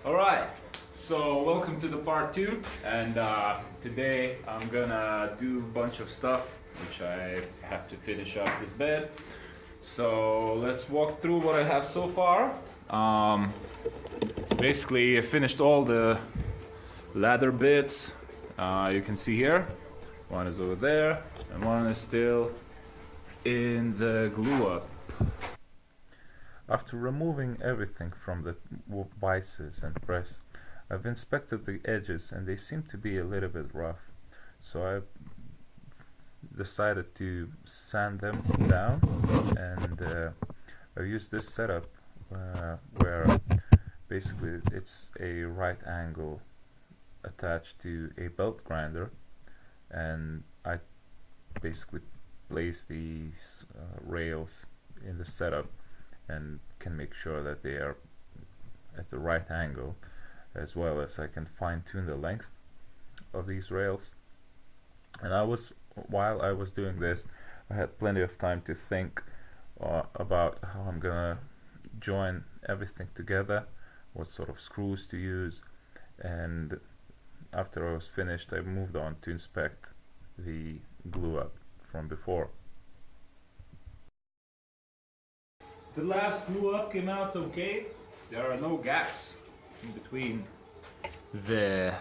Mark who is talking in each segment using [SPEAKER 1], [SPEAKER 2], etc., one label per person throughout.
[SPEAKER 1] Alright, so welcome to the part 2, and today I'm gonna do a bunch of stuff which I have to finish up this bed. So let's walk through what I have so far. Basically I finished all the ladder bits, you can see here. One is over there and one is still in the glue up.
[SPEAKER 2] After removing everything from the vices and press, I've inspected the edges and they seem to be a little bit rough. So I've decided to sand them down, and I've used this setup where basically it's a right angle attached to a belt grinder, and I basically place these rails in the setup and can make sure that they are at the right angle, as well as I can fine-tune the length of these rails. And while I was doing this, I had plenty of time to think about how I'm gonna join everything together, what sort of screws to use, and after I was finished I moved on to inspect the glue up from before.
[SPEAKER 1] The last glue up came out okay. There are no gaps in between the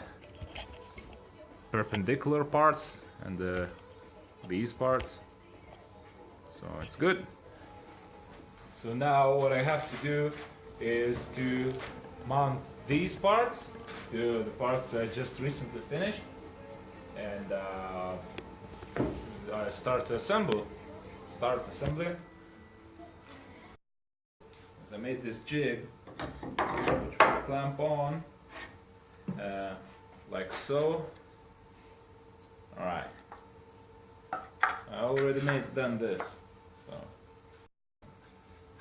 [SPEAKER 1] perpendicular parts and these parts, so it's good. So now what I have to do is to mount these parts to the parts I just recently finished, and I start assembly. I made this jig which will clamp on like so. Alright, I already done this, so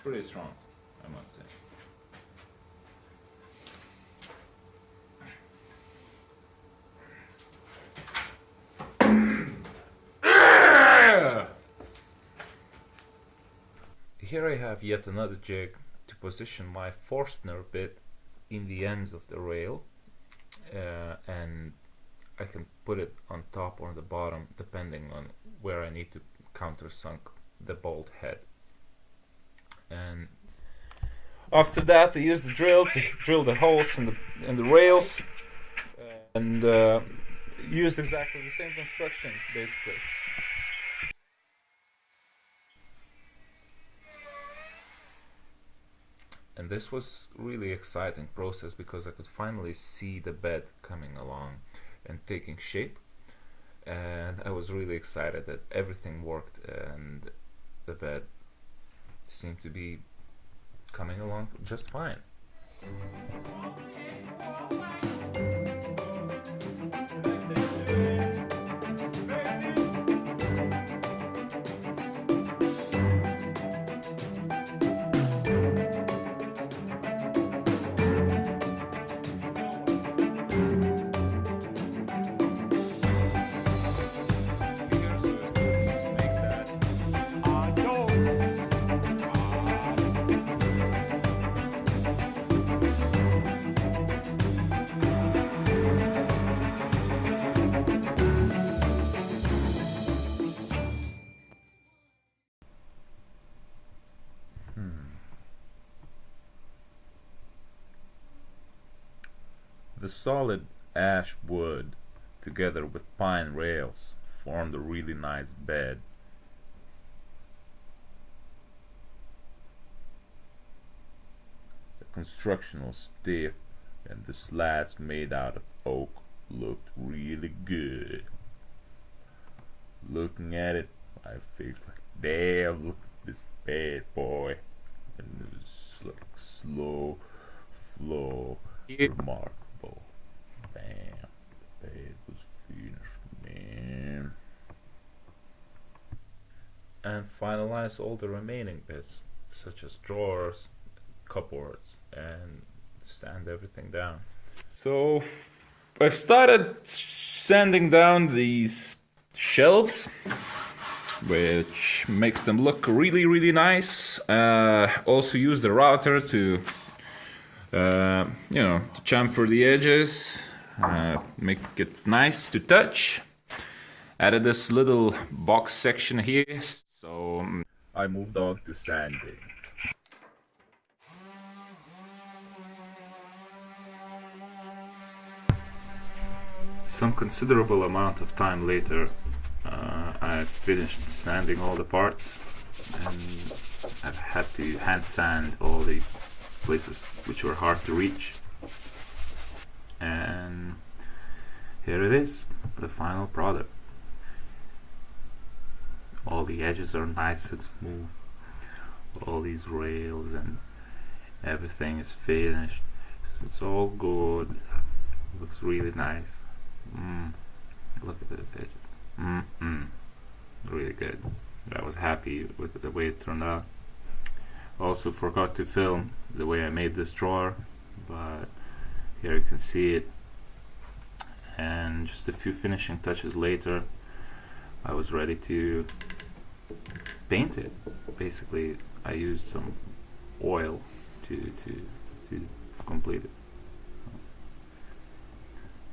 [SPEAKER 1] pretty strong, I must say.
[SPEAKER 2] Here I have yet another jig to position my Forstner bit in the ends of the rail, and I can put it on top or on the bottom depending on where I need to countersunk the bolt head. And after that I use the drill to drill the holes in the rails, and used exactly the same construction basically. And this was really exciting process because I could finally see the bed coming along and taking shape, and I was really excited that everything worked and the bed seemed to be coming along just fine. The solid ash wood together with pine rails formed a really nice bed. The construction was stiff and the slats made out of oak looked really good. Looking at it, I felt like, damn, look at this bad boy. And it was like slow flow, remarkable. Bam, the bed was finished, man. And finalize all the remaining bits, such as drawers, cupboards, and sand everything down.
[SPEAKER 1] So I've started sanding down these shelves, which makes them look really nice. Also use the router to you know, to chamfer the edges, make it nice to touch. Added this little box section here, so
[SPEAKER 2] I moved on to sanding. Some considerable amount of time later, I finished sanding all the parts, and I've had to hand sand all the places which were hard to reach. And here it is, the final product. All the edges are nice and smooth. All these rails and everything is finished. It's all good. Looks really nice. Look at those edges. Really good. I was happy with the way it turned out. Also forgot to film the way I made this drawer, but here you can see it. And just a few finishing touches later, I was ready to paint it. Basically, I used some oil to complete it.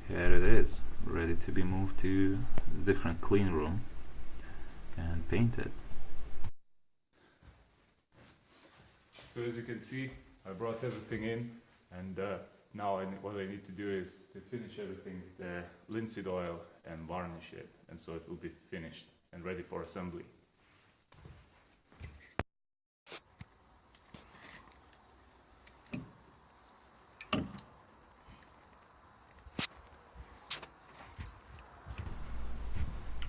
[SPEAKER 2] Here it is, ready to be moved to a different clean room and painted.
[SPEAKER 1] So as you can see, I brought everything in, and now what I need to do is to finish everything with the linseed oil and varnish it, and so it will be finished and ready for assembly.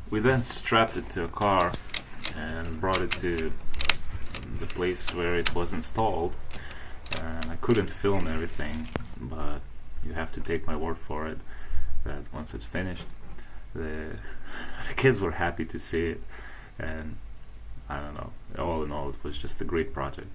[SPEAKER 2] We then strapped it to a car and brought it to the place where it was installed. And I couldn't film everything, but you have to take my word for it that once it's finished, the kids were happy to see it. And I don't know, all in all, it was just a great project.